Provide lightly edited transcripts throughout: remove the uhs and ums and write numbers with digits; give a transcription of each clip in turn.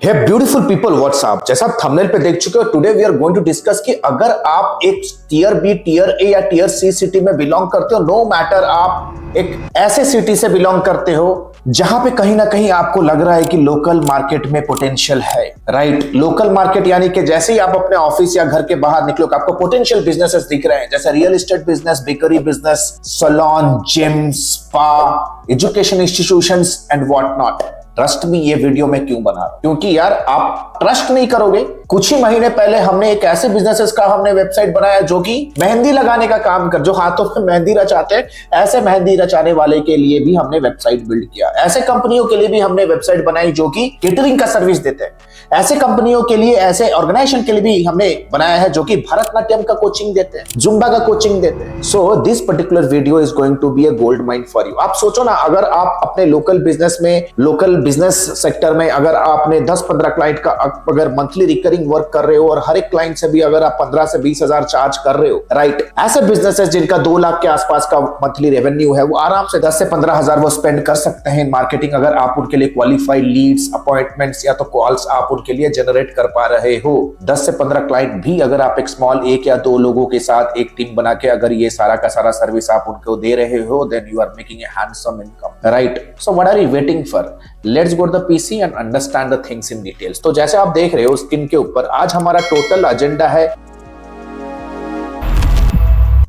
हे beautiful people WhatsApp, जैसा आप thumbnail पे देख चुके हो, today we are going to discuss कि अगर आप एक टीयर बी, टीयर ए या टीयर सी सिटी में बिलोंग करते हो, नो मैटर आप एक ऐसे सिटी से बिलोंग करते हो जहां पे कहीं ना कहीं आपको लग रहा है कि लोकल मार्केट में पोटेंशियल है, राइट। लोकल मार्केट यानी कि जैसे ही आप अपने ऑफिस या घर के बाहर निकलोगे आपको पोटेंशियल बिजनेसेस दिख रहे हैं, जैसे real estate business, bakery business, salon, gym, spa, education institutions and what not. Trust me, ये वीडियो मैं क्यों बना रहा हूं? क्योंकि यार आप ट्रस्ट नहीं करोगे। कुछ ही महीने पहले हमने एक ऐसे बिजनेसेस का हमने वेबसाइट बनाया जो कि मेहंदी लगाने का काम कर, जो हाथों में मेहंदी रचाते हैं, ऐसे मेहंदी रचाने वाले के लिए भी हमने वेबसाइट बिल्ड किया। ऐसे कंपनियों के लिए भी हमने वेबसाइट बनाई जो कि केटरिंग का सर्विस देते हैं। ऐसे कंपनियों के लिए, ऐसे ऑर्गेनाइजेशन के लिए भी हमने बनाया है जो कि भरतनाट्यम का कोचिंग देते हैं, जुम्बा का कोचिंग देते हैं। So this particular video is going to be a gold mine for you. आप सोचो ना, अगर आप अपने लोकल बिजनेस में, लोकल बिजनेस सेक्टर में अगर आपने 10-15 क्लाइंट का अगर मंथली रिकरिंग वर्क कर रहे हो और हर एक क्लाइंट से भी अगर आप 15 से 20 हजार चार्ज कर रहे हो, राइट। ऐसे बिजनेसेस जिनका 2 लाख के आसपास का मंथली रेवेन्यू है, वो आराम से 10 से 15 हजार वो स्पेंड कर सकते हैं इन मार्केटिंग, अगर आप उनके लिए क्वालिफाइड लीड्स, अपॉइंटमेंट्स या तो कॉल्स आप उनके लिए जनरेट कर पा रहे हो। 10 से 15 क्लाइंट भी अगर आप एक स्मॉल 1 या 2 लोगों के साथ एक टीम बना के अगर ये सारा का सारा सर्विस आप उनको दे रहे हो, then you are making a handsome income, right. So what are you waiting for? Let's go to the PC and understand the things in details. तो जैसे आप देख रहे हो स्क्रीन के ऊपर, आज हमारा टोटल एजेंडा है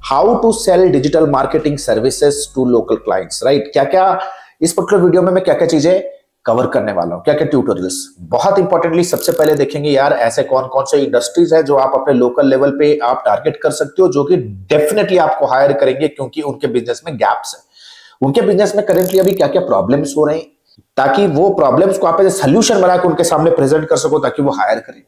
how to sell digital marketing services to local clients, right. क्या क्या इस पर्टिकुलर वीडियो में मैं क्या क्या चीजें कवर करने वाला हूं, क्या क्या ट्यूटोरियल्स। बहुत इंपॉर्टेंटली सबसे पहले देखेंगे यार ऐसे कौन कौन से इंडस्ट्रीज है जो आप अपने लोकल लेवल पे आप टारगेट कर सकते हो, जो कि डेफिनेटली आपको हायर करेंगे क्योंकि उनके बिजनेस में गैप्स है। उनके बिजनेस में करेंटली अभी क्या क्या प्रॉब्लम्स हो रहे हैं, ताकि वो प्रॉब्लम्स को आप सोल्यूशन बनाकर उनके सामने प्रेजेंट कर सको ताकि वो हायर करें।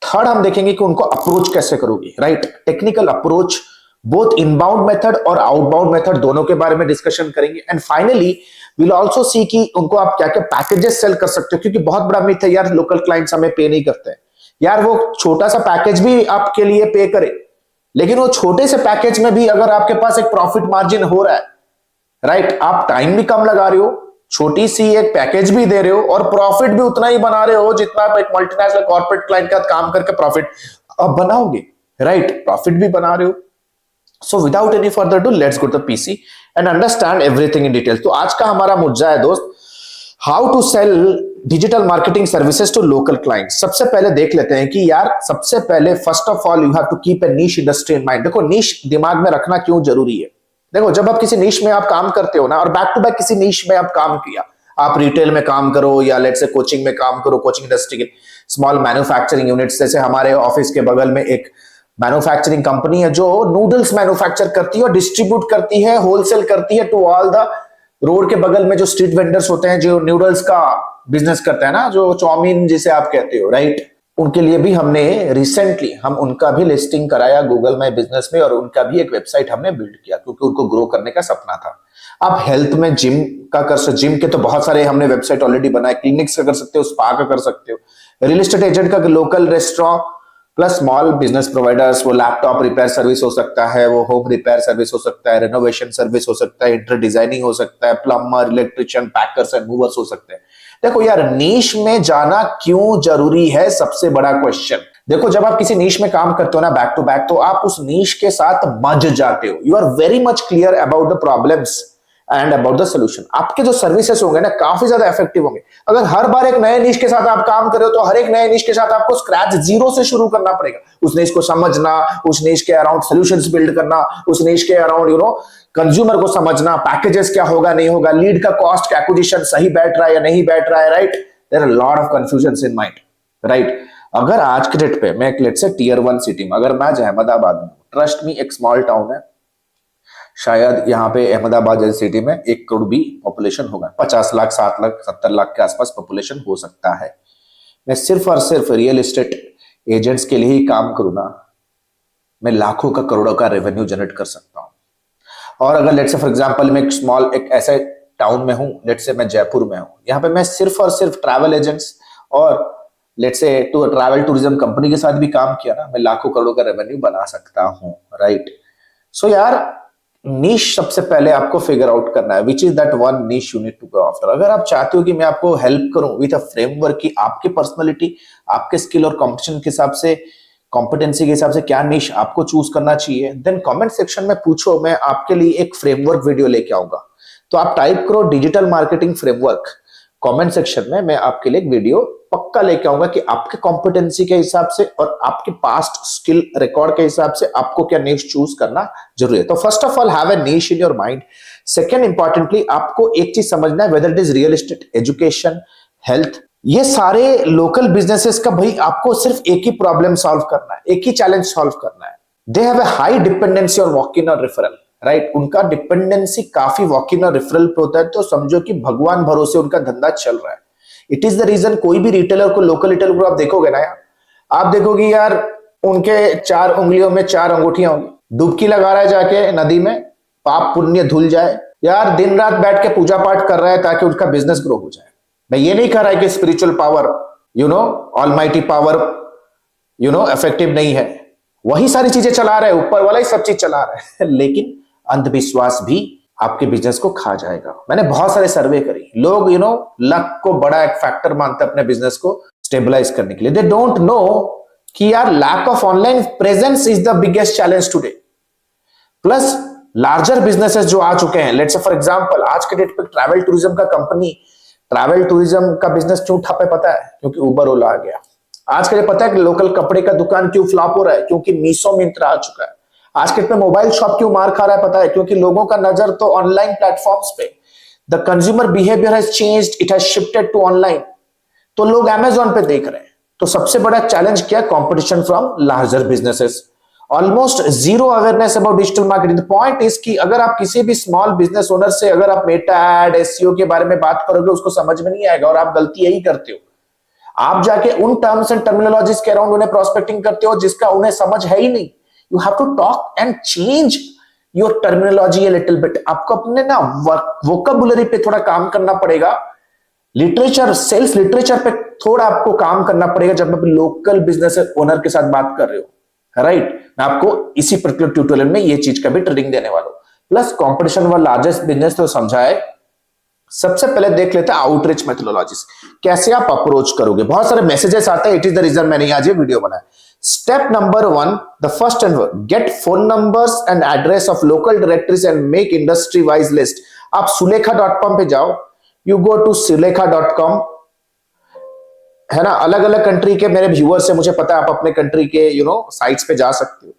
थर्ड हम देखेंगे कि उनको अप्रोच कैसे करोगे, right. Technical approach, both inbound method और आउटबाउंड मेथड, दोनों के बारे में डिस्कशन करेंगे। एंड फाइनली विल आल्सो सी कि उनको आप क्या क्या पैकेजेस सेल कर सकते हो, क्योंकि बहुत बड़ा मिथ है यार लोकल क्लाइंट्स हमें पे नहीं करते हैं। यार वो छोटा सा पैकेज भी आपके लिए पे करे, लेकिन वो छोटे से पैकेज में भी अगर आपके पास एक प्रॉफिट मार्जिन हो रहा है, राइट, आप टाइम भी कम लगा रहे हो, छोटी सी एक पैकेज भी दे रहे हो और प्रॉफिट भी उतना ही बना रहे हो जितना आप एक मल्टीनेशनल कॉर्पोरेट क्लाइंट का काम करके प्रॉफिट अब बनाओगे, राइट। प्रॉफिट भी बना रहे हो। So without any further do let's go to PC and understand everything in detail. तो आज का हमारा मुद्दा है दोस्त, how to sell digital marketing services to local client. सबसे पहले देख लेते हैं कि यार सबसे पहले first of all you have to keep a niche industry in mind. देखो नीश दिमाग में रखना क्यों जरूरी है। देखो जब आप किसी नीश में आप काम करते हो ना, और बैक टू बैक किसी नीश में आप काम किया, आप रिटेल में काम करो या लेट्स से कोचिंग में काम करो, कोचिंग इंडस्ट्री के स्मॉल मैन्युफैक्चरिंग यूनिट्स, जैसे हमारे ऑफिस के बगल में एक मैन्युफैक्चरिंग कंपनी है जो नूडल्स मैन्युफैक्चर करती है और डिस्ट्रीब्यूट करती है, होलसेल करती है टू ऑल द रोड के बगल में जो स्ट्रीट वेंडर्स होते हैं जो नूडल्स का बिजनेस करते हैं ना, जो चाउमीन जिसे आप कहते हो, राइट। उनके लिए भी हमने रिसेंटली हम उनका भी लिस्टिंग कराया गूगल माई बिजनेस में और उनका भी एक वेबसाइट हमने बिल्ड किया क्योंकि उनको ग्रो करने का सपना था। आप हेल्थ में जिम का कर सकते, जिम के तो बहुत सारे हमने वेबसाइट ऑलरेडी बनाए, क्लिनिक्स का कर सकते हो, स्पा का कर सकते हो, रियल एस्टेट एजेंट का, local restaurant plus small business providers, वो लैपटॉप रिपेयर सर्विस हो सकता है, वो होम रिपेयर सर्विस हो सकता है, रेनोवेशन सर्विस हो सकता है, इंटर डिजाइनिंग हो सकता है, plumber, electrician, packers and movers हो सकते हैं। देखो यार नीश में जाना क्यों जरूरी है, सबसे बड़ा क्वेश्चन। देखो जब आप किसी नीश में काम करते हो ना बैक टू बैक, तो आप उस नीश के साथ मज जाते हो। You are very much clear about the problems and about the solution. आपके जो सर्विसेज होंगे ना काफी ज्यादा इफेक्टिव होंगे। अगर हर बार एक नए निश के साथ आप काम कर रहे हो तो हर एक नए निश के साथ आपको स्क्रैच जीरो से शुरू करना पड़ेगा। उस निश को समझना, उस निश के अराउंड सॉल्यूशंस बिल्ड करना, उस निश के अराउंड कंज्यूमर को समझना, पैकेजेस क्या होगा नहीं होगा, लीड का कॉस्ट एक्विजिशन सही बैठ रहा है या नहीं बैठ रहा है, right. There are lot of confusions in mind, right. अगर आज के डेट पे मैं लेट्स से टीयर 1 सिटी में, अगर मैं अहमदाबाद में, ट्रस्ट मी एक स्मॉल टाउन है, शायद यहाँ पे अहमदाबाद जैसी सिटी में 1 करोड़ भी पॉपुलेशन होगा, 50 लाख, 7 लाख, 70 लाख के आसपास पॉपुलेशन हो सकता है। मैं सिर्फ और सिर्फ रियल एस्टेट एजेंट्स के लिए ही काम करूँ ना, मैं लाखों का, करोड़ों का रेवेन्यू जनरेट कर सकता हूँ। और अगर लेट्स से फॉर एग्जांपल मैं एक स्मॉल एक ऐसे टाउन में हूँ, लेट्स से मैं जयपुर में हूँ, यहाँ पे मैं सिर्फ और सिर्फ ट्रैवल एजेंट्स और let's say travel tourism company के साथ भी काम किया ना, मैं लाखों करोड़ों का रेवेन्यू बना सकता हूँ, राइट। सो यार नीश सबसे पहले आपको फिगर आउट करना है, which is that one niche you need to go after. अगर आप चाहते हो कि मैं आपको हेल्प करूं विथ अ फ्रेमवर्क की आपके पर्सनालिटी, आपके स्किल और कॉम्पिटिशन के हिसाब से, कॉम्पिटेंसी के हिसाब से क्या निश आपको चूज करना चाहिए, देन कमेंट सेक्शन में पूछो, मैं आपके लिए एक फ्रेमवर्क वीडियो लेके आऊंगा। तो आप टाइप करो digital marketing framework comment section में, मैं आपके लिए एक वीडियो पक्का लेके आऊंगा कि आपके कॉम्पिटेंसी के हिसाब से और आपके पास्ट स्किल रिकॉर्ड के हिसाब से आपको क्या निश चूज करना जरूरी है। तो first of all have a niche in your mind. Second importantly आपको एक चीज समझना है, whether it is real estate, education, health, ये सारे लोकल बिजनेसेस का भाई आपको सिर्फ एक ही प्रॉब्लम सॉल्व करना है, एक ही चैलेंज सॉल्व करना है। They have a high dependency on walk in और रेफरल, राइट। उनका डिपेंडेंसी काफी वॉक इन और रेफरल पे होता है, तो समझो कि भगवान भरोसे उनका धंधा चल रहा है। इट इज द रीजन कोई भी रिटेलर को, लोकल रिटेलर को आप देखोगे ना यार, आप देखोगे यार उनके 4 उंगलियों में 4 अंगूठियां होंगी, डुबकी लगा रहा है जाके नदी में, पाप पुण्य धुल जाए यार, दिन रात बैठ के पूजा पाठ कर रहा है ताकि उनका बिजनेस ग्रो हो जाए। मैं ये नहीं कह रहा है कि spiritual power, almighty power, effective नहीं है, वही सारी चीजें चला रहे हैं, ऊपर वाला ही सब चीज चला रहा है लेकिन अंधविश्वास भी आपके बिजनेस को खा जाएगा। मैंने बहुत सारे सर्वे करी, लोग लक को बड़ा एक फैक्टर मानते हैं अपने बिजनेस को स्टेबलाइज करने के लिए। दे डोंट नो कि यार lack of online presence is the biggest challenge today. Plus larger businesses जो आ चुके हैं, लेट्स से फॉर एग्जांपल आज के डेट पे ट्रैवल टूरिज्म का कंपनी, ट्रैवल टूरिज्म का बिजनेस क्यों ठप है पता है? क्योंकि उबर ओला आ गया। आज के लिए पता है कि लोकल कपड़े का दुकान क्यों फ्लॉप हो रहा है? क्योंकि मीशो मिंत्रा आ चुका है। आज के डेट में मोबाइल शॉप क्यों मार खा रहा है पता है? क्योंकि लोगों का नजर तो ऑनलाइन प्लेटफॉर्म्स पे, the consumer behaviour has changed, it has shifted to online, तो लोग अमेजोन पे देख रहे हैं। तो सबसे बड़ा चैलेंज क्या? Competition from larger businesses, almost zero awareness about digital marketing. The point is कि अगर आप किसी भी स्मॉल बिजनेस ओनर से अगर आप मेटा एड, एसईओ के बारे में बात करोगे, उसको समझ में नहीं आएगा और आप गलती यही करते हो। आप जाके उन टर्म्स एंड टर्मिनोलॉजीज के अराउंड उन्हें प्रोस्पेक्टिंग करते हो जिसका उन्हें समझ है ही नहीं। You have to talk and change your terminology a little bit. आपको अपने ना वोकैबुलरी पे थोड़ा काम करना पड़ेगा, लिटरेचर, सेल्फ लिटरेचर पे थोड़ा आपको काम करना पड़ेगा जब आप लोकल बिजनेस ओनर के साथ बात कर रहे हो, राइट। मैं आपको इसी पर्टिकुलर ट्यूटोरियल में ये चीज का भी ट्रेनिंग देने वाला हूं। प्लस कंपटीशन व लार्जेस्ट बिजनेस तो समझा है। सबसे पहले देख लेते हैं आउटरीच मेथोडोलॉजीज, कैसे आप अप्रोच करोगे। बहुत सारे मैसेजेस आते हैं, इट इज द रीजन मैंने आज ये वीडियो बनाया। Step number 1, the first and get phone numbers and address of local directories and make industry wise list. आप सुलेखा.com पे जाओ, यू गो टू सुलेखा.com, है ना। अलग अलग कंट्री के मेरे व्यूअर्स है, मुझे पता है, आप अपने कंट्री के साइट्स पे जा सकते हो।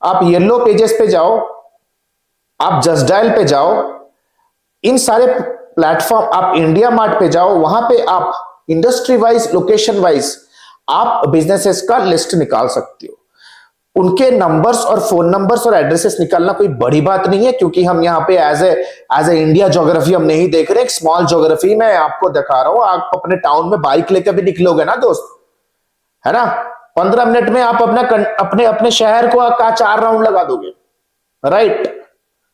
आप येलो पेजेस पे जाओ, आप जस्ट डायल पे जाओ, इन सारे प्लेटफॉर्म, आप इंडिया मार्ट पे जाओ, वहां पे आप इंडस्ट्री वाइज, लोकेशन वाइज आप बिजनेसेस का लिस्ट निकाल सकते हो। उनके नंबर्स और फोन नंबर्स और एड्रेसेस निकालना कोई बड़ी बात नहीं है, क्योंकि हम यहाँ पे एज ए इंडिया ज्योग्राफी हम नहीं देख रहे, एक स्मॉल ज्योग्राफी मैं आपको दिखा रहा हूं। आप अपने टाउन में बाइक लेकर भी निकलोगे ना दोस्त, है ना, 15 मिनट में आप अपने शहर को का 4 राउंड लगा दोगे, right.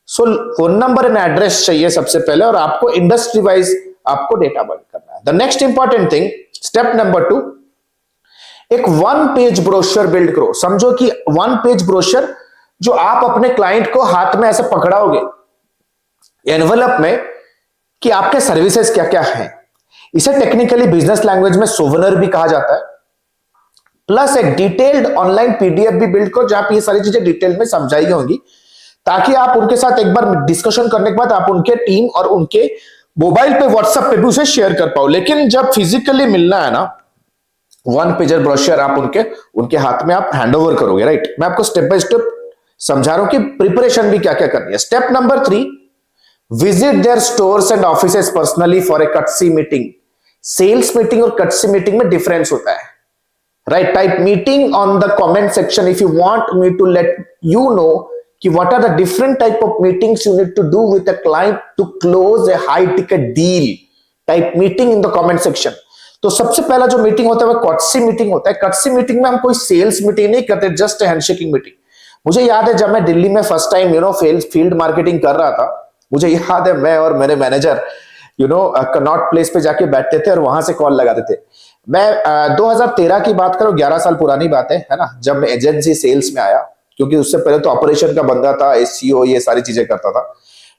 So phone number and address चाहिए सबसे पहले, और आपको इंडस्ट्री वाइज आपको डेटा बंद करना है। The next important thing, step number 2, एक 1 पेज ब्रोशर बिल्ड करो। समझो कि 1 पेज ब्रोशर जो आप अपने क्लाइंट को हाथ में ऐसे पकड़ाओगे एनवलप में, कि आपके सर्विसेज क्या क्या हैं। इसे टेक्निकली बिजनेस लैंग्वेज में सोवनर भी कहा जाता है। प्लस एक डिटेल्ड ऑनलाइन पीडीएफ भी बिल्ड करो जहां ये सारी चीजें डिटेल में समझाई होंगी, ताकि आप उनके साथ एक बार डिस्कशन करने के बाद आप उनके टीम और उनके मोबाइल पे, व्हाट्सएप पे भी उसे शेयर कर पाओ। लेकिन जब फिजिकली मिलना है ना, 1 पेजर ब्रोशर आप उनके हाथ में आप हैंड ओवर करोगे, राइट। मैं आपको स्टेप बाय स्टेप समझा रहा हूं कि प्रिपरेशन भी क्या क्या करनी है। Step number 3, visit there stores and offices personally for a courtesy meeting. Sales meeting और कटसी मीटिंग में डिफरेंस होता है, right. Type meeting on the comment section if you want me to let you know कि what are the different type of meetings you need to do with a client to close a high ticket deal. Type meeting in the comment section. तो सबसे पहला जो meeting होता है वो courtesy meeting होता है। कटसी मीटिंग में हम कोई सेल्स मीटिंग नहीं करते, जस्ट हैंडशेकिंग मीटिंग। मुझे याद है जब मैं दिल्ली में फर्स्ट टाइम फील्ड मार्केटिंग कर रहा था, मुझे याद है मैं और मेरे मैनेजर कनॉट प्लेस पे जाके बैठते थे और वहां से कॉल लगाते थे। मैं 2013 की बात करूं, 11 साल पुरानी बात है ना, जब मैं एजेंसी सेल्स में आया, क्योंकि उससे पहले तो ऑपरेशन का बंदा था, एसईओ ये सारी चीजें करता था।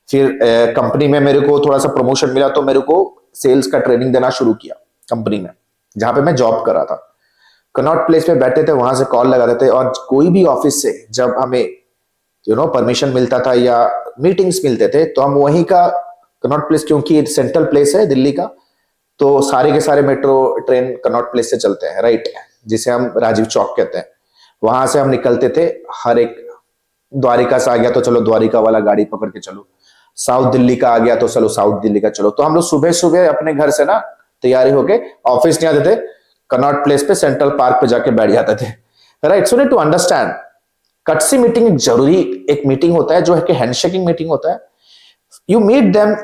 फिर कंपनी में मेरे को थोड़ा सा प्रमोशन मिला तो मेरे को सेल्स का ट्रेनिंग देना शुरू किया कंपनी में, जहां पे मैं जॉब कर रहा था। कनॉट प्लेस पे बैठे थे, वहां से कॉल लगाते थे, और कोई भी ऑफिस से जब हमें परमिशन मिलता था या मीटिंग्स मिलते थे तो हम वहीं का, कनॉट प्लेस क्योंकि सेंट्रल प्लेस है दिल्ली का, तो सारे के सारे मेट्रो ट्रेन कनॉट प्लेस से चलते हैं, राइट, जिसे हम राजीव चौक कहते हैं। वहां से हम निकलते थे, हर एक द्वारिका से आ गया तो चलो द्वारिका वाला गाड़ी पकड़ के चलो, साउथ दिल्ली का आ गया तो चलो साउथ दिल्ली का चलो। तो हम लोग सुबह सुबह अपने घर से ना तैयारी होके ऑफिस नहीं आते थे, कनॉट प्लेस पे सेंट्रल पार्क पे जाके बैठ जाते थे, right. So need to understand, courtesy meeting एक जरूरी एक मीटिंग होता है जो है कि हैंडशेकिंग मीटिंग होता है। यू मीट देम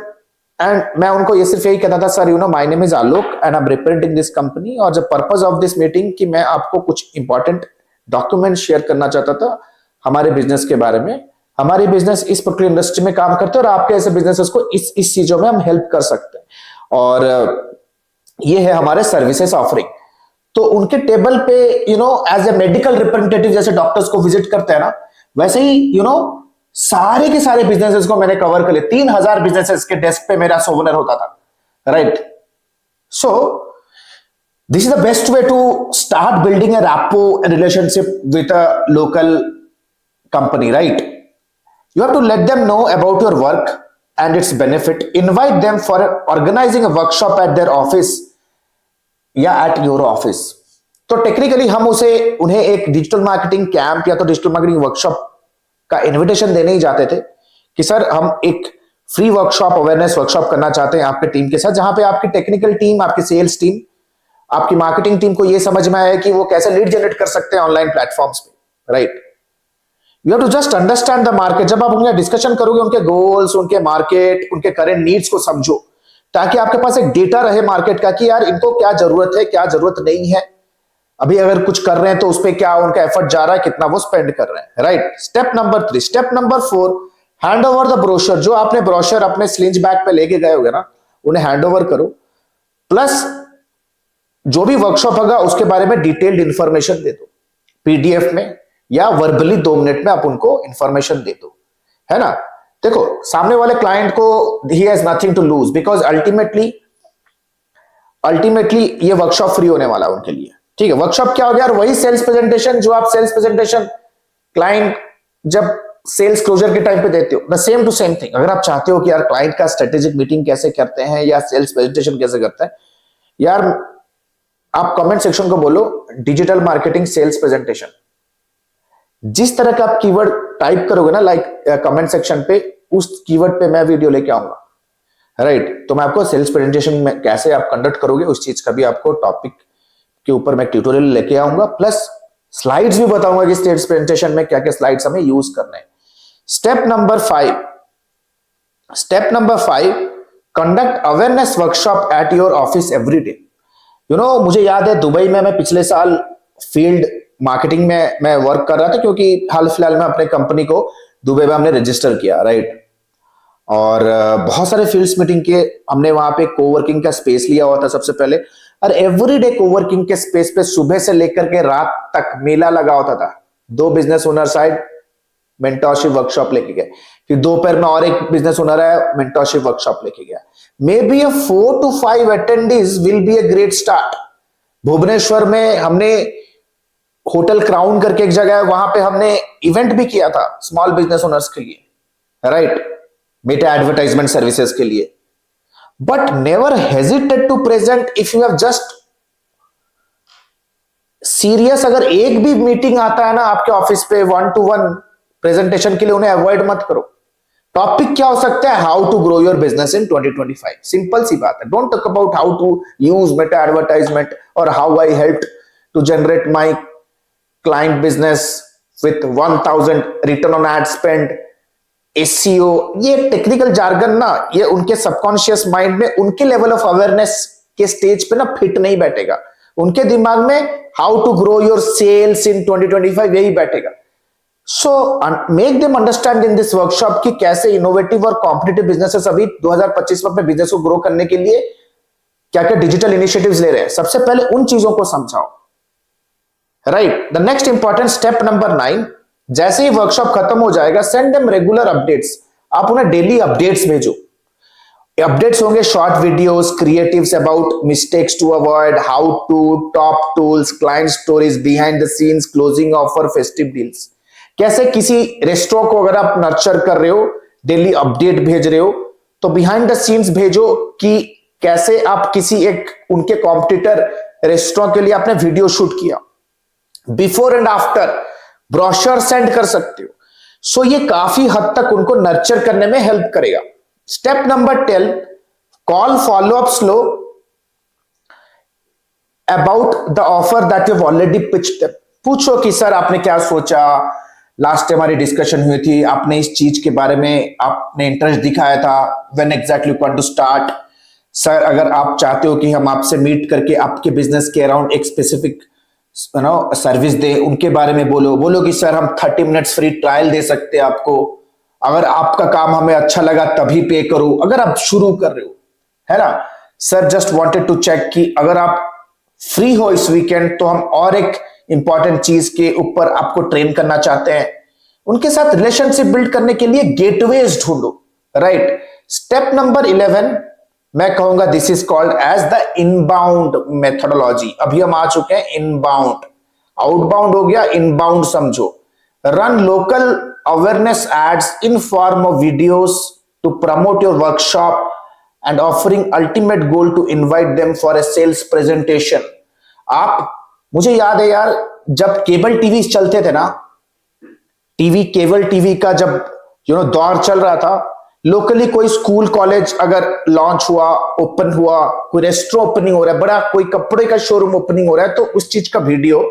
एंड मैं उनको ये सिर्फ यही कहता था, sir my name is Alok and I am representing this company, और the purpose of this meeting कि मैं आपको कुछ इंपॉर्टेंट डॉक्यूमेंट शेयर करना चाहता था हमारे बिजनेस के बारे में। हमारी बिजनेस इस पर्टिकुलर इंडस्ट्री में काम करते हैं और आपके ऐसे बिजनेसेस को इस चीजों में हम हेल्प कर सकते हैं, और ये है हमारे सर्विसेज ऑफरिंग। तो उनके टेबल पे एज ए मेडिकल रिप्रेजेंटेटिव जैसे डॉक्टर्स को विजिट करते हैं ना, वैसे ही सारे के सारे बिजनेसेस को मैंने कवर कर लिया। 3000 बिजनेसेस के डेस्क पे मेरा सोवनर होता था, right. So this is the best way to start building a rapport and relationship with a local company, right? You have to let them know about your work and its benefit. Invite them for organizing a workshop at their office या at your office. तो technically हम उन्हें एक digital marketing camp या तो digital marketing workshop का invitation देने ही जाते थे कि सर हम एक फ्री वर्कशॉप, अवेयरनेस वर्कशॉप करना चाहते हैं आपके टीम के साथ, जहां पे आपकी टेक्निकल टीम, आपकी सेल्स टीम, आपकी मार्केटिंग टीम को यह समझ में आया कि वो कैसे लीड जनरेट कर सकते हैं ऑनलाइन प्लेटफॉर्म्स पे, right. You have to just understand the market. जब आप उनके डिस्कशन करोगे, उनके गोल्स, उनके मार्केट, उनके करेंट नीड्स को समझो, ताकि आपके पास एक डेटा रहे मार्केट का कि यार इनको क्या जरूरत है, क्या जरूरत नहीं है, अभी अगर कुछ कर रहे हैं तो उस पर क्या उनका एफर्ट जा रहा है, कितना वो स्पेंड कर रहे हैं, right. Step number 3। Step number 4, hand over the brochure. जो आपने ब्रोशर अपने स्लिंज बैग पे लेके गए होगे ना, उन्हें हैंड ओवर करो, प्लस जो भी वर्कशॉप होगा उसके बारे में डिटेल्ड इंफॉर्मेशन दे दो, पीडीएफ में या वर्बली 2 मिनट में आप उनको इंफॉर्मेशन दे दो, है ना। देखो सामने वाले क्लाइंट को ही has nothing to lose, because ultimately ये वर्कशॉप फ्री होने वाला है उनके लिए, ठीक है। वर्कशॉप क्या हो गया यार, वही सेल्स प्रेजेंटेशन जो आप सेल्स प्रेजेंटेशन क्लाइंट जब सेल्स क्लोजर के टाइम पे देते हो, the same to same thing. अगर आप चाहते हो कि यार क्लाइंट का स्ट्रेटेजिक मीटिंग कैसे करते हैं या सेल्स प्रेजेंटेशन कैसे करते हैं, यार आप कमेंट सेक्शन को बोलो डिजिटल मार्केटिंग सेल्स प्रेजेंटेशन। जिस तरह का आप कीवर्ड टाइप करोगे ना, लाइक कमेंट सेक्शन पे, उस कीवर्ड पे मैं वीडियो लेके आऊंगा, राइट। तो मैं आपको सेल्स प्रेजेंटेशन में कैसे आप कंडक्ट करोगे उस चीज का भी आपको टॉपिक के ऊपर मैं ट्यूटोरियल लेके आऊंगा, प्लस स्लाइड्स भी बताऊंगा कि सेल्स प्रेजेंटेशन में क्या क्या स्लाइड्स हमें यूज करने हैं। Step number 5, conduct awareness workshop at your office every day. मुझे याद है दुबई में मैं पिछले साल फील्ड मार्केटिंग में मैं वर्क कर रहा था, क्योंकि हाल फिलहाल में अपने कंपनी को दुबई में हमने रजिस्टर किया, राइट। और बहुत सारे फील्ड्स मीटिंग किए हमने, वहां पे कोवर्किंग का स्पेस लिया हुआ था सबसे पहले, और एवरीडे कोवर्किंग के स्पेस पे सुबह से लेकर के रात तक मेला लगा होता था। 2 business owner side mentorship workshop लेके गए, फिर दोपहर में और एक बिजनेस ओनर है मेंटरशिप वर्कशॉप लेके गया। Maybe 4 to 5 attendees will be a great start. Bhubaneswar में हमने होटल क्राउन करके एक जगह है, वहां पे हमने इवेंट भी किया था स्मॉल बिजनेस ओनर्स के लिए, राइट, मेटा एडवर्टाइजमेंट सर्विसेज के लिए। But never hesitate to present if you have just serious. अगर एक भी मीटिंग आता है ना आपके ऑफिस पे 1-to-1 प्रेजेंटेशन के लिए, उन्हें अवॉइड मत करो। टॉपिक क्या हो सकता है, how to grow your business in 2025। Simple सी बात है। Don't talk about how to use Meta advertisement और how I help to generate my client business with 1000 return on ad spend, SEO. ये टेक्निकल जार्गन ना, ये उनके subconscious mind में, उनके लेवल ऑफ अवेयरनेस के स्टेज पे ना फिट नहीं बैठेगा। उनके दिमाग में how to grow your sales in 2025 यही बैठेगा। So make them understand in this workshop कि कैसे इनोवेटिव और कॉम्पिटिटिव बिजनेसेस अभी 2025 में अपने बिजनेस को ग्रो करने के लिए क्या क्या डिजिटल इनिशिएटिव्स ले रहे हैं। सबसे पहले उन चीजों को समझाओ, right. The next important step number 9, जैसे ही वर्कशॉप खत्म हो जाएगा, सेंड देम रेगुलर अपडेट्स, आप उन्हें डेली अपडेट्स भेजो। अपडेट्स होंगे short videos, creatives about mistakes to avoid, how to, top tools, client stories, behind the scenes, closing offer, festive deals. कैसे किसी रेस्टोरेंट को अगर आप नर्चर कर रहे हो, डेली अपडेट भेज रहे हो, तो बिहाइंड द सीन्स भेजो कि कैसे आप किसी एक उनके कॉम्पिटिटर रेस्टोरेंट के लिए आपने वीडियो शूट किया, before and after brochure send कर सकते हो। सो ये काफी हद तक उनको नर्चर करने में हेल्प करेगा। Step number 10, call follow up slow about the offer that you already pitched them. पूछो कि सर आपने क्या सोचा, लास्ट टाइम हमारी डिस्कशन हुई थी, आपने इस चीज के बारे में आपने इंटरेस्ट दिखाया था, when exactly you want to start. Sir अगर आप चाहते हो कि हम आपसे मीट करके आपके बिजनेस के अराउंड एक स्पेसिफिक सर्विस दे, उनके बारे में बोलो कि सर हम 30 मिनट्स फ्री ट्रायल दे सकते हैं आपको, अगर आपका काम हमें अच्छा लगा तभी पे करो, अगर आप शुरू कर रहे हो, है ना। Sir just wanted to check कि अगर आप फ्री हो इस वीकेंड तो हम और एक इंपॉर्टेंट चीज के ऊपर आपको ट्रेन करना चाहते हैं। उनके साथ रिलेशनशिप बिल्ड करने के लिए गेटवेज ढूंढो, राइट। स्टेप नंबर 11 मैं कहूंगा this is called as the inbound methodology. अभी हम आ चुके हैं इनबाउंड, आउटबाउंड हो गया, इनबाउंड समझो। Run local awareness ads in form of videos to promote your workshop and offering ultimate goal to invite them for a sales presentation. आप, मुझे याद है यार, जब केबल टीवी चलते थे ना, केबल टीवी का जब दौर चल रहा था, लोकली कोई स्कूल कॉलेज अगर लॉन्च हुआ, ओपन हुआ, कोई रेस्टोरेंट ओपनिंग हो रहा है, बड़ा कोई कपड़े का शोरूम ओपनिंग हो रहा है, तो उस चीज का वीडियो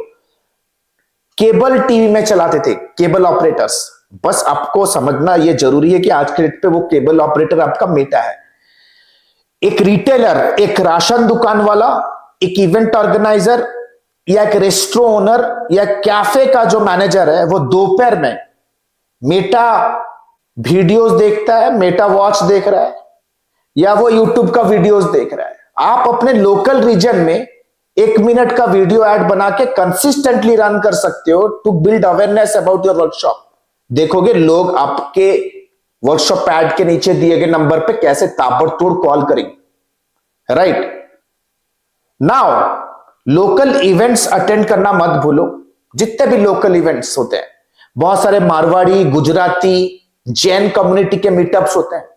केबल टीवी में चलाते थे केबल ऑपरेटर्स। बस आपको समझना यह जरूरी है कि आज के डेट पे वो केबल ऑपरेटर आपका मेटा है। एक रिटेलर, एक राशन दुकान वाला, एक इवेंट ऑर्गेनाइजर या एक रेस्टोरेंट ओनर या कैफे का जो मैनेजर है, वो दोपहर में मेटा वीडियोस देखता है, मेटा वॉच देख रहा है, या वो यूट्यूब का वीडियोस देख रहा है। आप अपने लोकल रीजन में 1 मिनट का वीडियो ऐड बना के कंसिस्टेंटली रन कर सकते हो to build awareness about your workshop. देखोगे लोग आपके वर्कशॉप ऐड के नीचे दिए गए नंबर पे कैसे ताबड़तोड़ कॉल करेंगे, right. Now local events attend करना मत भूलो। जितने भी लोकल इवेंट्स होते हैं, बहुत सारे मारवाड़ी, गुजराती, जैन कम्युनिटी के मीटअप्स होते हैं।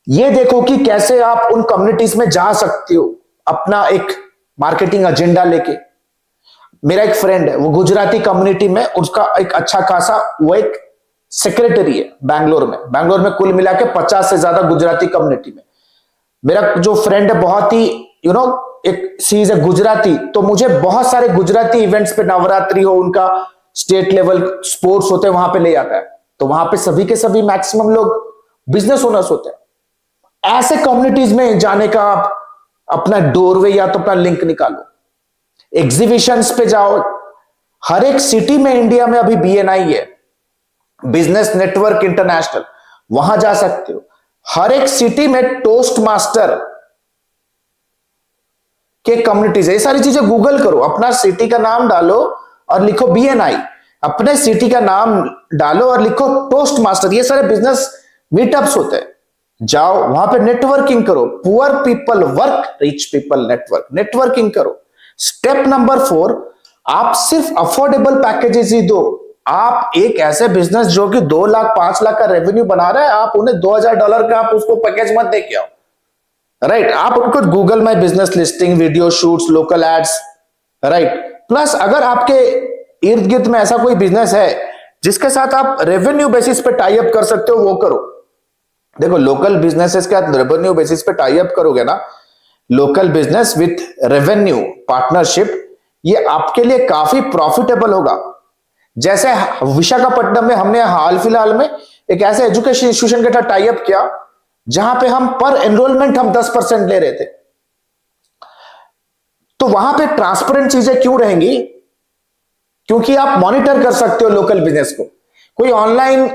ये देखो कि कैसे आप उन कम्युनिटीज में जा सकते हो अपना एक मार्केटिंग एजेंडा लेके। मेरा एक फ्रेंड है, वो गुजराती कम्युनिटी में, उसका एक अच्छा खासा वो एक सेक्रेटरी है बैंगलोर में कुल मिला के 50 से ज्यादा गुजराती कम्युनिटी में। मेरा जो फ्रेंड है बहुत ही एक सीज है गुजराती, तो मुझे बहुत सारे गुजराती इवेंट्स पे, नवरात्रि हो, उनका स्टेट लेवल स्पोर्ट्स होते हैं, वहां पे ले जाता है। तो वहां पे सभी के सभी मैक्सिमम लोग बिजनेस ओनर्स होते हैं। ऐसे कम्युनिटीज में जाने का आप अपना डोरवे या तो अपना लिंक निकालो, एग्जीबिशंस पे जाओ। हर एक सिटी में इंडिया में अभी BNI है, बिजनेस नेटवर्क इंटरनेशनल, वहां जा सकते हो। हर एक सिटी में टोस्ट मास्टर के कम्युनिटीज है। ये सारी चीजें गूगल करो, अपना सिटी का नाम डालो और लिखो BNI, अपने सिटी का नाम डालो और लिखो टोस्ट मास्टर। ये सारे बिजनेस मीटअप्स होते हैं, जाओ वहां पे नेटवर्किंग करो। Poor people work, rich people networking करो। स्टेप नंबर 4, आप सिर्फ अफोर्डेबल पैकेजेस ही दो। आप एक ऐसे बिजनेस जो कि 2 लाख 5 लाख का रेवेन्यू बना रहा है, आप उन्हें $2000 का आप उसको पैकेज मत दे के आओ, राइट। आप उनको Google my business listing, video shoots, local ads, right. Plus अगर आपके इर्द गिर्द में ऐसा कोई बिजनेस है जिसके साथ आप रेवेन्यू बेसिस पे टाई अप कर सकते हो, वो करो। देखो लोकल बिजनेसेस के साथ रेवेन्यू बेसिस पे टाई अप करोगे ना, local business with revenue partnership, ये आपके लिए काफी प्रॉफिटेबल होगा। जैसे विशाखापट्टनम में हमने हाल फिलहाल में एक ऐसे एजुकेशन इंस्टीट्यूशन के साथ टाई अप किया जहां पे हम पर एनरोलमेंट हम 10% ले रहे थे। तो वहां पे ट्रांसपेरेंट चीजें क्यों रहेंगी? क्योंकि आप मॉनिटर कर सकते हो लोकल बिजनेस को। कोई ऑनलाइन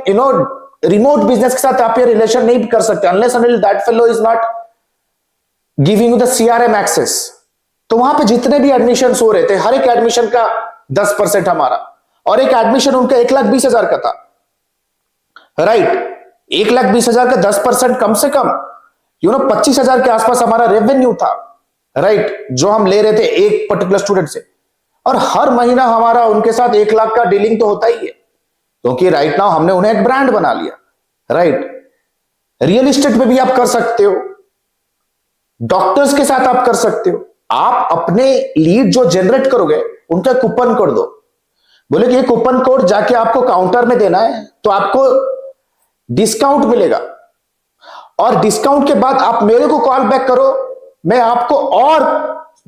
रिमोट बिजनेस के साथ आप ये रिलेशन नहीं कर सकते unless until that fellow is not giving you the CRM access. तो वहां पे जितने भी एडमिशन हो रहे थे, हर एक एडमिशन का 10% हमारा, और एक एडमिशन उनका 1,20,000 का था, राइट। 1,20,000 का 10% कम से कम 25,000 के आसपास हमारा रेवेन्यू था, राइट, जो हम ले रहे थे एक पर्टिकुलर स्टूडेंट से। और हर महीना हमारा उनके साथ 1 लाख का डीलिंग तो होता ही है, क्योंकि राइट नाउ हमने उन्हें एक ब्रांड बना लिया, राइट। रियल एस्टेट में भी आप कर सकते हो, डॉक्टर्स के साथ आप कर सकते हो। आप अपने लीड जो जनरेट करोगे उनका कूपन कोड दो, बोले कि ये कूपन कोड जाके आपको काउंटर में देना है तो आपको डिस्काउंट मिलेगा, और डिस्काउंट के बाद आप मेरे को कॉल बैक करो, मैं आपको और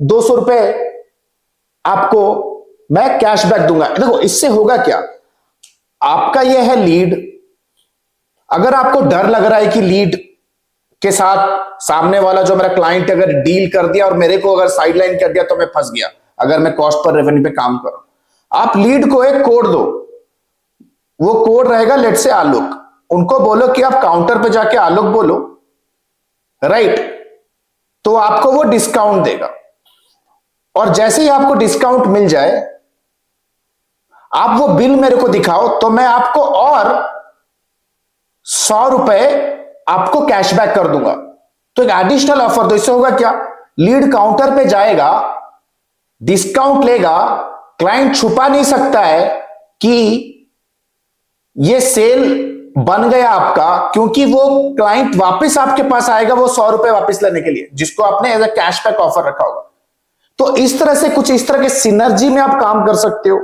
200 रुपए आपको मैं कैशबैक दूंगा। देखो इससे होगा क्या, आपका यह है लीड। अगर आपको डर लग रहा है कि लीड के साथ सामने वाला जो मेरा क्लाइंट अगर डील कर दिया और मेरे को अगर साइडलाइन कर दिया तो मैं फंस गया, अगर मैं कॉस्ट पर रेवेन्यू पे काम करूं, आप लीड को एक कोड दो। वो कोड रहेगा लेट से आलोक, उनको बोलो कि आप काउंटर पे जाके आलोक बोलो, राइट, तो आपको वो डिस्काउंट देगा। और जैसे ही आपको डिस्काउंट मिल जाए, आप वो बिल मेरे को दिखाओ तो मैं आपको और 100 रुपए आपको कैशबैक कर दूंगा। तो एक एडिशनल ऑफर। तो इससे होगा क्या, लीड काउंटर पे जाएगा, डिस्काउंट लेगा, क्लाइंट छुपा नहीं सकता है कि ये सेल बन गया आपका, क्योंकि वो क्लाइंट वापस आपके पास आएगा वो 100 रुपए वापस लेने के लिए, जिसको आपने एज अ कैशबैक ऑफर रखा होगा। तो इस तरह से कुछ इस तरह के सिनर्जी में आप काम कर सकते हो।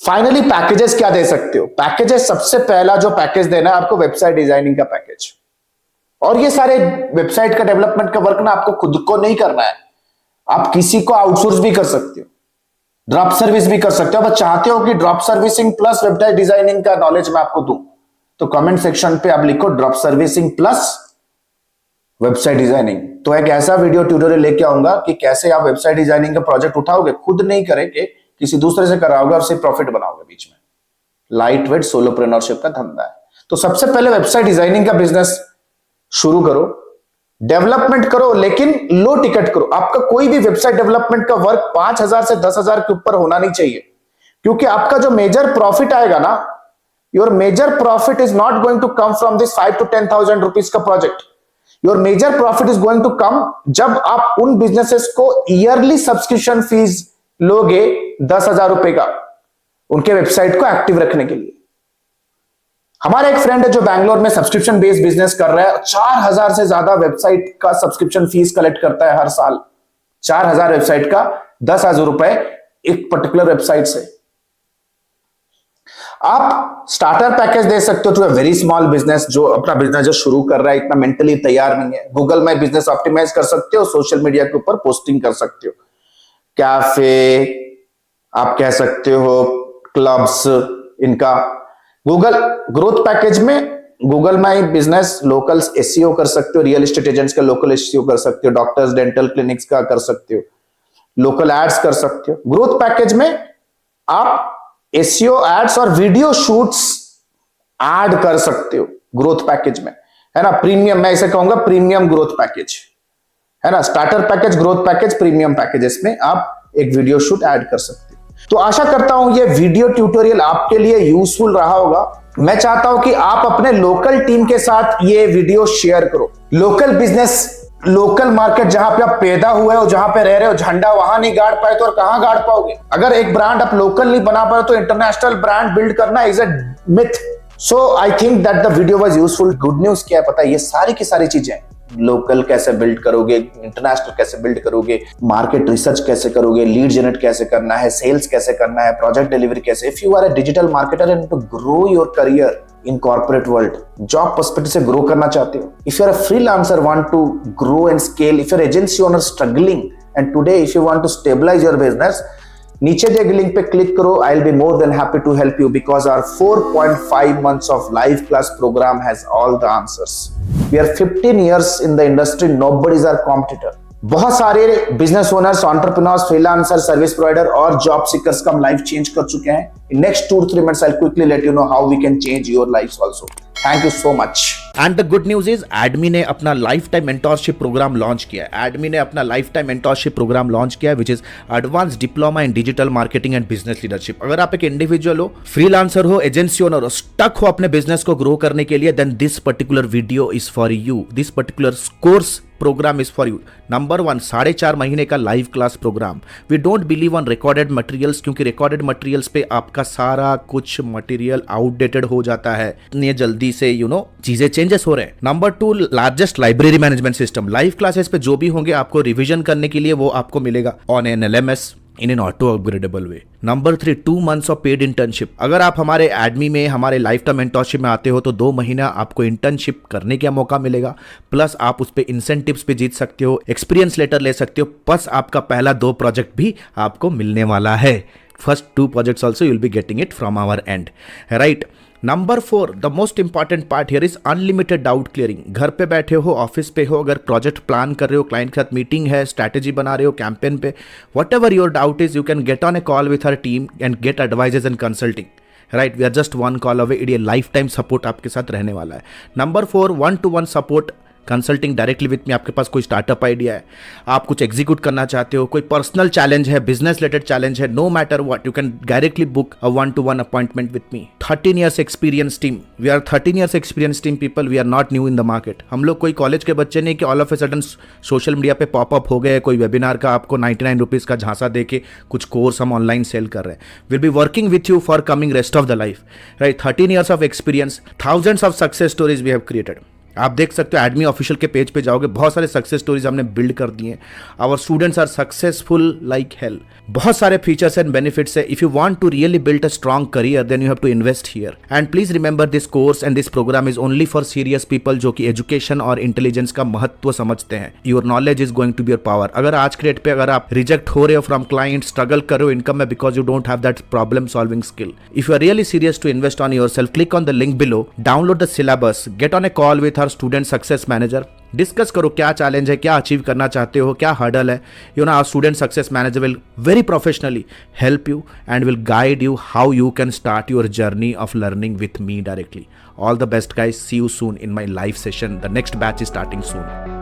फाइनली पैकेजेस क्या दे सकते हो? पैकेजेस, सबसे पहला जो पैकेज देना है आपको, वेबसाइट डिजाइनिंग का पैकेज। और ये सारे वेबसाइट का डेवलपमेंट का वर्क ना आपको खुद को नहीं करना है, आप किसी को आउटसोर्स भी कर सकते हो, ड्रॉप सर्विस भी कर सकते हो। अगर चाहते हो कि drop servicing plus website designing का नॉलेज मैं आपको दूं, तो कमेंट सेक्शन पे आप लिखो drop servicing plus website designing. तो एक ऐसा वीडियो ट्यूटोरियल लेके आऊंगा कि कैसे आप वेबसाइट डिजाइनिंग का प्रोजेक्ट उठाओगे, खुद नहीं करेंगे, किसी दूसरे से कराओगे और सिर्फ प्रॉफिट बनाओगे बीच में। लाइट वेट सोलोप्रेन्योरशिप का धंधा है। तो सबसे पहले वेबसाइट डिजाइनिंग का बिजनेस शुरू करो, डेवलपमेंट करो, लेकिन लो टिकट करो। आपका कोई भी वेबसाइट डेवलपमेंट का वर्क 5,000 से 10,000 के ऊपर होना नहीं चाहिए, क्योंकि आपका जो मेजर प्रॉफिट आएगा ना, your major profit is not going to come from this 5 to 10,000 rupees का project. Your major profit is going to come जब आप उन बिजनेसेस को ईयरली सब्सक्रिप्शन फीस लोगे 10,000 रुपए का, उनके वेबसाइट को एक्टिव रखने के लिए। हमारा एक फ्रेंड है जो बैंगलोर में सब्सक्रिप्शन बेस्ड बिजनेस कर रहा है, 4,000 से ज्यादा वेबसाइट का सब्सक्रिप्शन फीस कलेक्ट करता है हर साल। 4,000 वेबसाइट का 10,000 रुपए एक पर्टिकुलर वेबसाइट से। आप स्टार्टर पैकेज दे सकते हो to a very small business, जो अपना बिजनेस जो शुरू कर रहा है, इतना मेंटली तैयार नहीं है। गूगल में बिजनेस ऑप्टिमाइज कर सकते हो, सोशल मीडिया के ऊपर पोस्टिंग कर सकते हो, कैफे आप कह सकते हो, क्लब्स, इनका गूगल ग्रोथ पैकेज में Google my business local SEO कर सकते हो, रियल एस्टेट एजेंट्स का लोकल एसईओ कर सकते हो, डॉक्टर्स डेंटल क्लिनिक्स का कर सकते हो, लोकल एड्स कर सकते हो। ग्रोथ पैकेज में आप एसईओ एड्स और वीडियो शूट्स ऐड कर सकते हो ग्रोथ पैकेज में, है ना। प्रीमियम, मैं इसे कहूंगा प्रीमियम ग्रोथ पैकेज, है ना। Starter package, growth package, premium packages में आप एक वीडियो शूट ऐड कर सकते हो। तो आशा करता हूं ये वीडियो ट्यूटोरियल आपके लिए यूजफुल रहा होगा। मैं चाहता हूं कि आप अपने लोकल टीम के साथ ये वीडियो शेयर करो। लोकल बिजनेस, लोकल मार्केट जहां पे आप पैदा हुए हो, जहां पे रह रहे हो, झंडा वहां नहीं गाड़ पाए तो और कहां गाड़ पाओगे? अगर एक ब्रांड आप लोकल नहीं बना पाए तो इंटरनेशनल ब्रांड बिल्ड करना is a myth. So I think that the video was useful. Good news क्या है पता है, ये सारी की सारी चीजें, लोकल कैसे बिल्ड करोगे, इंटरनेशनल कैसे बिल्ड करोगे, मार्केट रिसर्च कैसे करोगे, लीड जनरेट कैसे करना है, सेल्स कैसे करना है, प्रोजेक्ट डिलीवरी कैसे। If you are a digital marketer and to grow your career in corporate world, job perspective से ग्रो करना चाहते हो, if you are a freelancer want to grow and scale, if you're agency owner struggling and today if you want to stabilise your business, नीचे दिए link पे click करो। I will be more than happy to help you because our 4.5 months of live class program has all the answers. We are 15 years in the industry, nobody is our competitor. बहुत सारे business owners, entrepreneurs, freelancer, service provider और job seekers का हम life change कर चुके हैं। In next 2 to 3 minutes I'll quickly let you know how we can change your lives also. Thank you so much. And the good news is एडमी ने अपना life time mentorship program launch किया है। एडमी ने अपना life time mentorship program launch किया है which is advance diploma in digital marketing and business leadership. अगर आप एक इंडिविजुअल हो, फ्रीलांसर हो, एजेंसी ओनर हो, स्टक हो अपने बिजनेस को ग्रो करने के लिए, then this particular video is for you. This particular course program is for you. Number 1, 4.5 महीने का live class program. We don't believe on recorded materials, क्योंकि रिकॉर्डेड मटेरियल्स पे आपका सारा कुछ मटेरियल आउटडेटेड हो जाता है, इतनी जल्दी से चीजें चेंजेस हो रहे हैं। Number 2, largest library management system. Live classes पे जो भी होंगे आपको रिविजन करने के लिए वो आपको मिलेगा on an LMS in an auto upgradable way. Number 3, 2 months of paid internship. अगर आप हमारे एडमी में हमारे लाइफ टाइम मेंटोरशिप में आते हो तो 2 महीना आपको इंटर्नशिप करने का मौका मिलेगा, प्लस आप उस पर इंसेंटिव्स भी जीत सकते हो, एक्सपीरियंस लेटर ले सकते हो, प्लस आपका पहला 2 प्रोजेक्ट भी आपको मिलने वाला है। First 2 projects also you will be getting it from our end, right? Number 4, the most important part here is unlimited doubt clearing. घर पे बैठे हो, ऑफिस पे हो, अगर प्रोजेक्ट प्लान कर रहे हो, क्लाइंट के साथ मीटिंग है, स्ट्रैटेजी बना रहे हो कैंपेन पे, whatever your doubt is, you can get on a call with our team and get advices and consulting, right? We are just 1 call away. ये लाइफ टाइम सपोर्ट आपके साथ रहने वाला है। Number 4, 1-to-1 support consulting directly with me. आपके पास कोई startup idea है, आप कुछ एग्जीक्यूट करना चाहते हो, कोई पर्सनल चैलेंज है, बिजनेस रिलेटेड चैलेंज है, no matter what, you can directly book a 1-to-1 appointment with me. 13 years experience team. We are 13 years experience team people. We are not new in the market. हम लोग कोई college के बच्चे नहीं कि all of a sudden social media पे pop up हो गए, कोई वेबिनार का आपको 99 रुपीज़ का झांसा दे के कुछ कोर्स हम ऑनलाइन सेल कर रहे हैं। Will be working with you for coming rest of the life, right? 13 years of experience, thousands of success stories we have created. आप देख सकते हो एडमी ऑफिशियल के पेज पे जाओगे, बहुत सारे सक्सेस स्टोरीज हमने बिल्ड कर दिए हैं। Our students are successful like hell. बहुत सारे फीचर्स एंड बेनिफिट्स है। If you want to really build a strong career then you have to invest here. And please remember this course and this program is only for serious people जो कि education और intelligence का महत्व समझते हैं। Your knowledge is going to be your power. अगर आज के डेट पे अगर आप रिजेक्ट हो रहे हो फ्रॉम क्लाइंट, स्ट्रगल कर रहे हो इनकम में because you don't have that problem solving skill, if you are really serious to invest on your self, click on the link below, download the syllabus, get on a call with our student success manager, discuss करो क्या challenge है, क्या achieve करना चाहते हो, क्या hurdle है। Our student success manager will very professionally help you and will guide you how you can start your journey of learning with me directly. All the best guys. See you soon in my live session. The next batch is starting soon.